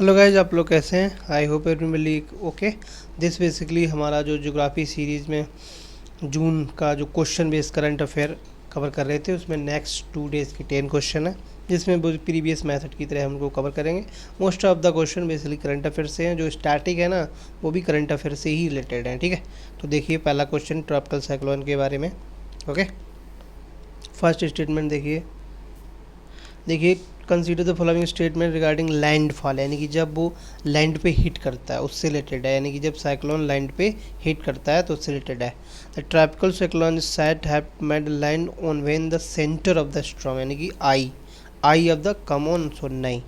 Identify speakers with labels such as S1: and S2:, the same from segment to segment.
S1: Hello guys, आप लोग कैसे हैं? I hope everybody okay. This basically हमारा जो ज्योग्राफी सीरीज़ में जून का जो question based current affair cover कर रहे थे, उसमें नेक्स्ट 2 डेज़ की 10 क्वेश्चन है, जिसमें प्रीवियस मेथड की तरह हम उनको कवर करेंगे। Most of the question basically current affair से हैं, जो स्टैटिक है ना वो भी करंट अफेयर से ही रिलेटेड हैं। ठीक है, तो देखिए पहला क्वेश्चन ट्रॉपिकल साइक्लोन के बारे में। ओके, फर्स्ट स्टेटमेंट देखिए consider the following statement regarding landfall, यानी कि जब वो लैंड पे हिट करता है उससे रिलेटेड है, यानी कि जब साइक्लोन लैंड पे हिट करता है तो उससे रिलेटेड है। The tropical cyclone is said have made land on when the centre of the storm, यानी कि eye of the calm on shore, नहीं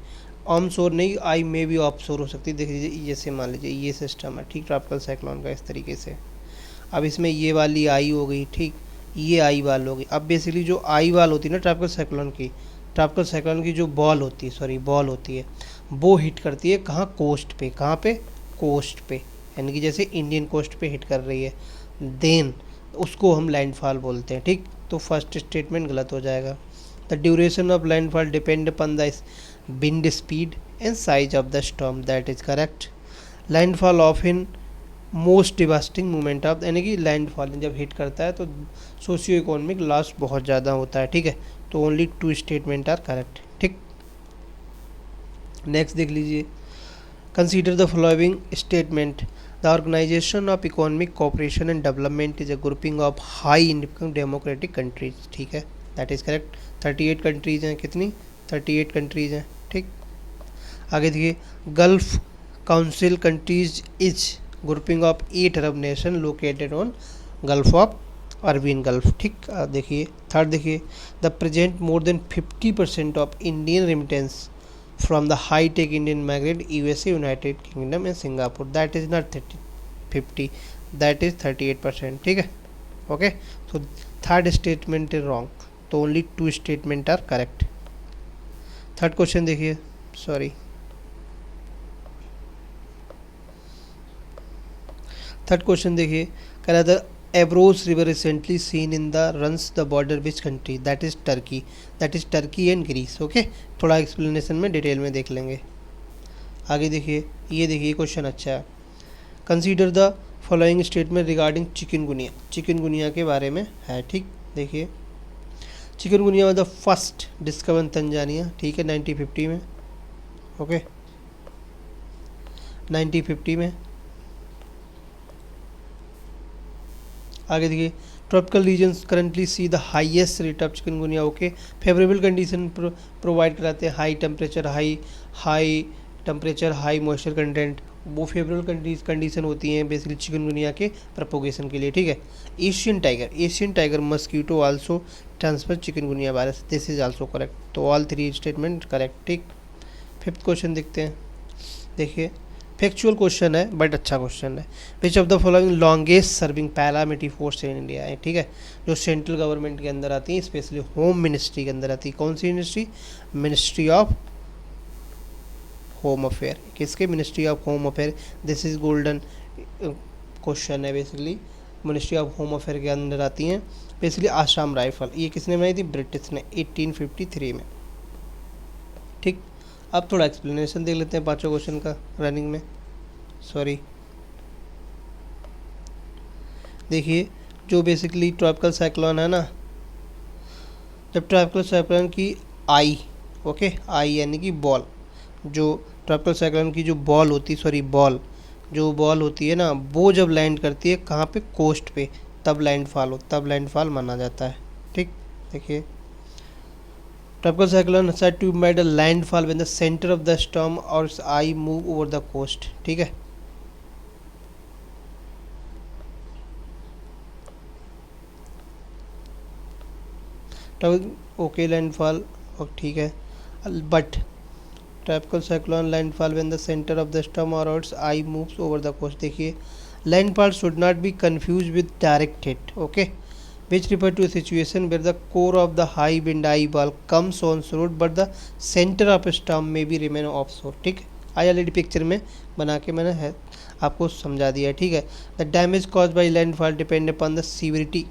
S1: ऑन शोर नहीं, आई में भी ऑफ शोर हो सकती है। देख लीजिए जैसे मान लीजिए ये सिस्टम है, ठीक, ट्रॉपिकल साइक्लोन का इस तरीके से। अब इसमें ये वाली आई हो गई, ठीक, ये आई वाल हो गई। अब बेसिकली जो आई वाल होती है ना ट्रॉपिकल साइक्लोन की जो बॉल होती है वो हिट करती है कहाँ, कोस्ट पे। कहाँ पे? कोस्ट पे, यानी कि जैसे इंडियन कोस्ट पे हिट कर रही है, देन उसको हम लैंडफॉल बोलते हैं। ठीक, तो फर्स्ट स्टेटमेंट गलत हो जाएगा। The duration of landfall depend upon the wind speed and size of the storm, that is correct. Landfall of in most devastating movement of, यानी कि लैंडफॉल जब हिट करता है तो सोशियो इकोनॉमिक लॉस बहुत ज़्यादा होता है। ठीक है, तो ओनली 2 स्टेटमेंट आर करेक्ट। ठीक, नेक्स्ट देख लीजिए, consider the following statement. The organisation of economic cooperation and development is a grouping of high income democratic countries, ठीक है, दैट इज करेक्ट। 38 कंट्रीज हैं, कितनी? 38 कंट्रीज हैं। ठीक, आगे देखिए, Gulf Council countries is grouping of 8 Arab nation located on Gulf of Arabian Gulf. ठीक, देखिए थर्ड देखिए, the present more than 50% of Indian remittance from the high tech Indian migrate USA, United Kingdom and Singapore, that is not 50, that is 38%। ठीक है, okay, so third statement is wrong, तो only 2 statement are correct. Third question देखिए, third question देखिए, कह रहा था Evros river recently seen in the runs the border which country, that is Turkey and Greece. Okay, थोड़ा explanation में detail में देख लेंगे। आगे देखिए, ये देखिए क्वेश्चन अच्छा है। Consider the following statement regarding chikungunya के बारे में है। ठीक, देखिए chikungunya was the first discover Tanzania, ठीक है, 1950 में। ओके, 1950 में। आगे देखिए, tropical regions currently see the highest rate of chikungunya. Okay, favourable condition provide कराते हैं, high temperature, high moisture content, वो फेवरेबल कंडीशन होती हैं बेसिकली चिकनगुनिया के प्रोपोगेशन के लिए। ठीक है, Asian tiger mosquito also transfer chikungunya virus, this is also correct, तो ऑल 3 स्टेटमेंट करेक्ट। ठीक, फिफ्थ क्वेश्चन देखते हैं। देखिए फैक्चुअल क्वेश्चन है बट अच्छा क्वेश्चन है। Which of the following longest serving paramilitary force in India है, ठीक है, जो सेंट्रल गवर्नमेंट के अंदर आती है, स्पेशली होम मिनिस्ट्री के अंदर आती है। कौन सी ministry? Ministry of home affair. किसके? Ministry of home affair. This is golden question है, basically ministry of home affair के अंदर आती हैं बेसिकली आसाम राइफल। ये किसने बनाई थी? ब्रिटिश ने 1853 में। ठीक, अब थोड़ा एक्सप्लेनेशन देख लेते हैं पांचों क्वेश्चन का रनिंग में। देखिए जो बेसिकली ट्रॉपिकल साइक्लोन है ना, जब ट्रॉपिकल साइक्लोन की आई, ओके, आई यानी कि बॉल, जो ट्रॉपिकल साइक्लोन की जो बॉल होती है ना, वो जब लैंड करती है कहाँ पे? कोस्ट पे, तब लैंडफॉल माना जाता है। ठीक, देखिए tropical cyclone said to made a landfall when the center of the storm or its eye move over the coast। ठीक है, ओके लैंडफॉल, ठीक है, but tropical cyclone landfall when the centre of the storm और it's eye moves over the coast. देखिए landfall should not be confuse with direct hit, okay, which refer to a situation where the core of the high wind eye ball comes on shore but the center of storm may be remain offshore। ठीक, I already picture में बना के मैंने है आपको समझा दिया है। ठीक है, the damage cause by landfall depend upon the severity,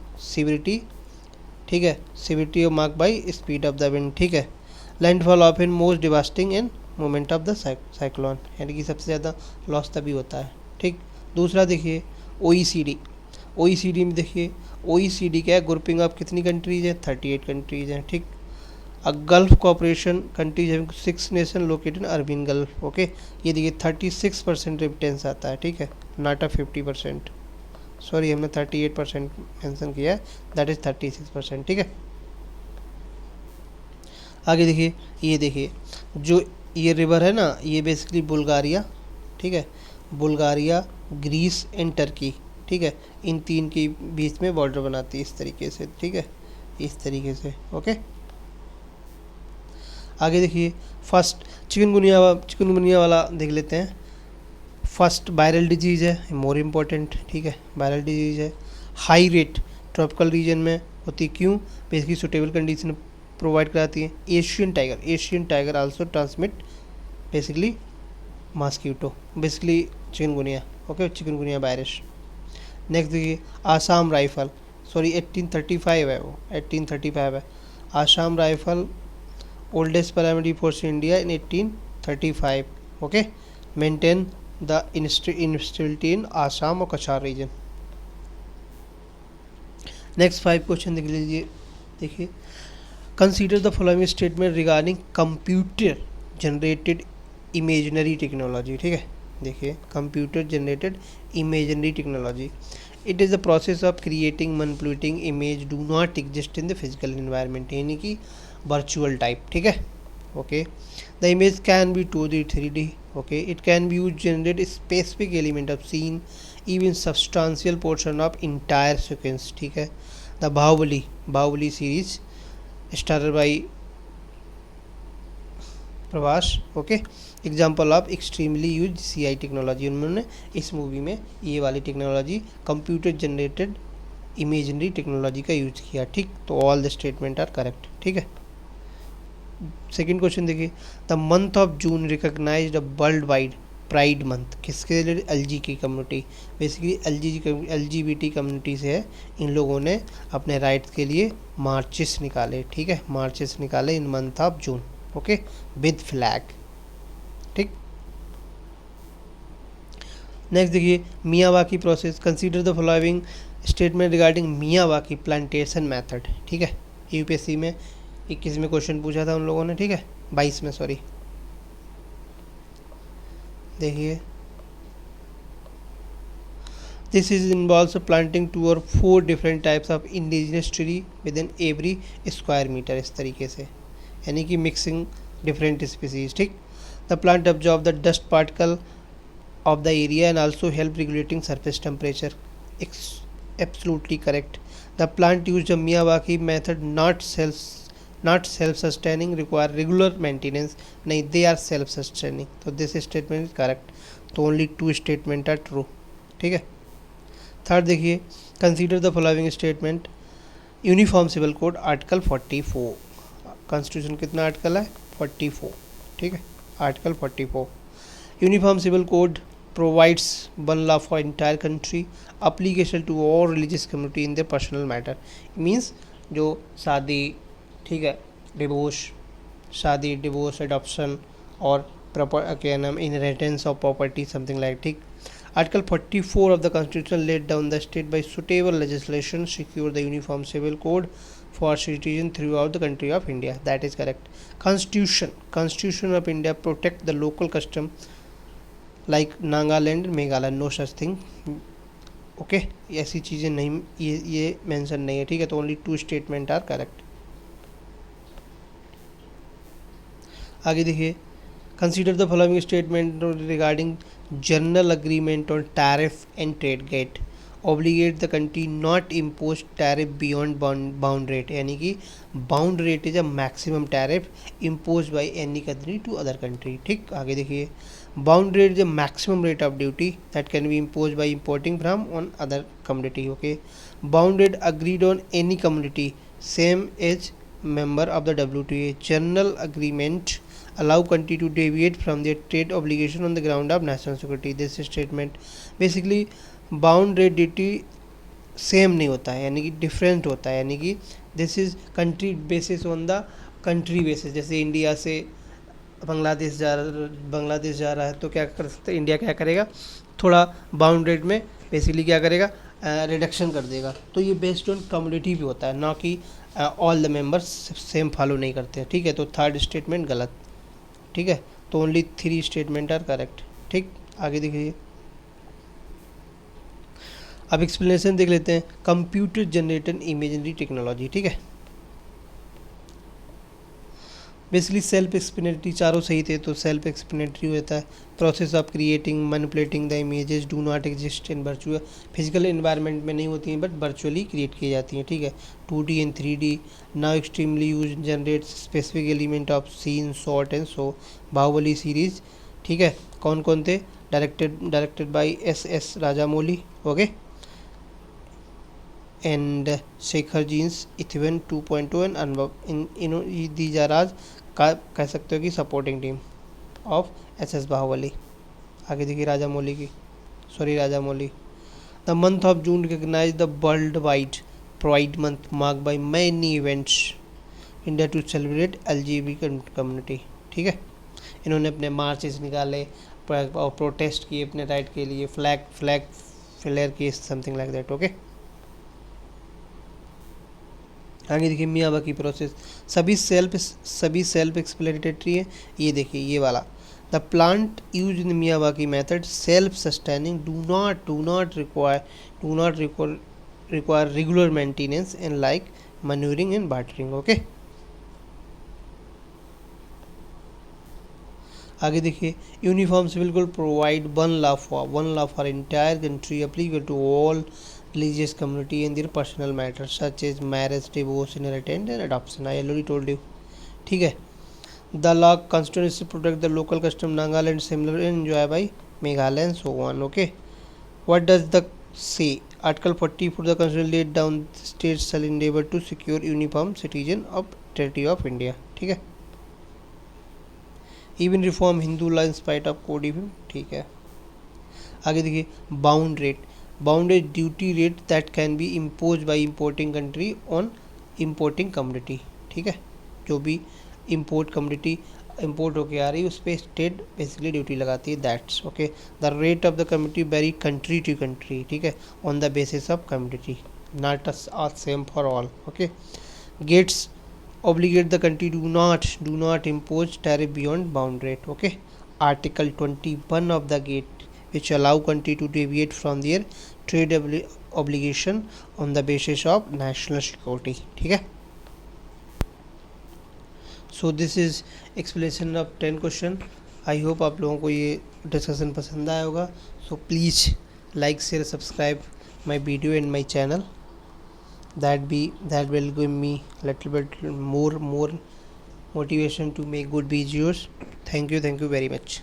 S1: ठीक है, severity mark by speed of the wind. ठीक है, landfall of in most devastating and moment of the cyclone, यानी कि सबसे ज़्यादा लॉस तभी होता है। ठीक, दूसरा देखिए OECD। OECD में देखिए OECD क्या है, ग्रुपिंग ऑफ कितनी कंट्रीज है, 38 कंट्रीज हैं। ठीक, a Gulf cooperation countries having 6 nation located in Arabian Gulf. Okay, ये देखिए 36% रेमिटेंस आता है। ठीक है, नॉट अ 50%, सॉरी हमने 38% मेंशन किया है, दैट इज़ 36%। ठीक है, आगे देखिए जो ये रिवर है ना, ये बेसिकली बुल्गारिया, ठीक है, बुल्गारिया, ग्रीस एंड टर्की, ठीक है, इन तीन के बीच में बॉर्डर बनाती है इस तरीके से। ठीक है, इस तरीके से। ओके, आगे देखिए फर्स्ट चिकनगुनिया वाला देख लेते हैं। फर्स्ट वायरल डिजीज़ है, मोर इम्पोर्टेंट। ठीक है, वायरल डिजीज़ है, हाई रेट ट्रॉपिकल रीजन में होती, क्यों, बेसिकली सुटेबल कंडीशन प्रोवाइड कराती है। Asian tiger also transmit basically mosquito, basically chikungunya. Okay, chikungunya virus. Next देखिए आसाम राइफल, सॉरी 1835 है, वो 1835 है। Assam rifle oldest paramilitary force in India in 1835। Okay, maintain the instability in Assam और कछार रीजन। नेक्स्ट 5 क्वेश्चन देख लीजिए। देखिए consider the following statement regarding computer generated imaginary technology. ठीक है, देखिए computer generated imaginary technology, it is the process of creating manipulating image do not exist in the physical environment, यानी कि virtual type. ठीक है, okay, the image can be 2D 3D। Okay, it can be use generate specific element of scene even substantial portion of entire sequence. ठीक है, the Baahubali series starrer by Prabhas. Okay, example of extremely use CI technology, उन्होंने इस movie में ये वाली technology computer generated imaginary technology का use किया। ठीक, तो all the statement are correct. ठीक है, सेकेंड क्वेश्चन देखिए, the month of June recognised world wide pride month, किसके रिलेटेड, LG की कम्युनिटी, बेसिकली LGBT कम्युनिटी से है। इन लोगों ने अपने राइट्स के लिए मार्चेस निकाले। ठीक है, मार्चेस निकाले इन month of June. Okay, with flag. ठीक, नेक्स्ट देखिए Miyawaki process, consider the following statement regarding Miyawaki plantation method. ठीक है, UPSC में 21 में क्वेश्चन पूछा था उन लोगों ने। ठीक है, 22 में, सॉरी। देखिए this is involves planting 2 or 4 different types of indigenous tree with in every square metre, इस तरीके से, यानी कि मिक्सिंग डिफरेंट स्पीसीज। ठीक, the plant absorb the dust particle of the area and also help regulating surface temperature, absolutely correct. The plant used the Miyawaki method not self-sustaining, require regular maintenance, नहीं, they are self-sustaining, तो this statement is correct, तो only 2 statement are true। ठीक है, third देखिए, consider the following statement, uniform civil code article 44, constitution कितना article है, 44। ठीक है, article 44, uniform civil code provides one law for entire country, application to all religious community in their personal matter, means जो शादी, ठीक है, divorce, adoption और proper क्या नाम, inheritance of property, something like. ठीक, article 44 of the constitution let down the state by suitable legislation secure the uniform civil code for citizen throughout the country of India, that is correct. Constitution of India protect the local custom like Nagaland, Meghalaya, no such thing. Okay, ऐसी चीज़ें नहीं, ये mention नहीं है। ठीक है, तो only 2 statement are correct. आगे देखिए, consider the following statement regarding general agreement on tariff and trade GATT, obligate the country not impose tariff beyond bound rate, यानी कि bound rate is a maximum tariff impose by any country to other country. ठीक, आगे देखिए, bound rate is a maximum rate of duty that can be impose by importing from on other community. Okay, bound rate agreed on any community same as member of the WTO, general agreement allow country to deviate from their trade obligation on the ground of national security, this statement basically bound rate duty same नहीं होता है, यानी कि different होता है, यानी कि this is country basis on the country basis, जैसे इंडिया से बांग्लादेश जा रहा है तो क्या कर सकते हैं, इंडिया क्या करेगा, थोड़ा बाउंड रेट में बेसिकली क्या करेगा, रिडक्शन कर देगा। तो ये बेस्ड ऑन कम्युनिटी भी होता है, ना कि all the members same follow नहीं करते हैं, ठीक है। तो थर्ड स्टेटमेंट गलत, ठीक है। तो ओनली 3 स्टेटमेंट आर करेक्ट, ठीक। आगे देखिए, अब एक्सप्लेनेशन देख लेते हैं। कंप्यूटर जनरेटेड इमेजिनरी टेक्नोलॉजी, ठीक है। बेसिकली सेल्फ एक्सप्लेनेटरी, चारों सही थे तो सेल्फ एक्सप्लेनेटरी होता है। Process of creating manipulating the images do not exist in virtual, physical environment में नहीं होती हैं बट वर्चुअली क्रिएट की जाती हैं, ठीक है। 2D and 3D now extremely use generate specific element of scene shot and so. Baahubali series, ठीक है। कौन कौन थे, directed by S Rajamouli, okay, and Shekhar Jeans, इथवन 2.2 and Anubhav. In these are आज का कह सकते हो कि supporting team of SS Baahubali. आगे देखिए Rajamouli. The month of June recognise the world wide pride month mark by many events India to celebrate LGBT community, ठीक है। इन्होंने अपने मार्चेस निकाले और प्रोटेस्ट किए अपने राइट के लिए, फ्लैग फ्लेयर किए, समथिंग लाइक दैट, ओके। आगे देखिए मियावाकी प्रोसेस, सभी सेल्फ एक्सप्लेनेटरी है। ये देखिए ये वाला, the plant use in Miyawaki method self sustaining do not require regular maintenance and like manuring and watering, okay. आगे देखिए, uniform civil code provide one law for entire country applicable to all religious community and their personal matters such as marriage, divorce, inheritance and adoption. I already told you, ठीक है। The law constitutes protect the local custom Nagaland similar enjoy by Meghalaya and so on, okay. What does the say? Article 44 the constitution laid down states shall endeavor to secure uniform citizen of territory of India, ठीक है। Even reform Hindu law in spite of code, ठीक है। आगे देखिए, bounded duty rate that can be impose by importing country on importing community, ठीक है। जो भी इम्पोर्ट होके आ रही है उस पर स्टेट बेसिकली ड्यूटी लगाती है, that's okay. The rate of the community vary country to country, ठीक है, on the basis of community, not same for all, okay. GATTs obligate the country do not impose tariff beyond bound rate, okay. Article 21 of the gate which allow country to deviate from their trade obligation on the basis of national security, ठीक है। so this is explanation of 10 question. I hope आप लोगों को ये discussion पसंद आया होगा। so please like share subscribe my video and my channel, that will give me little bit more motivation to make good videos. Thank you very much.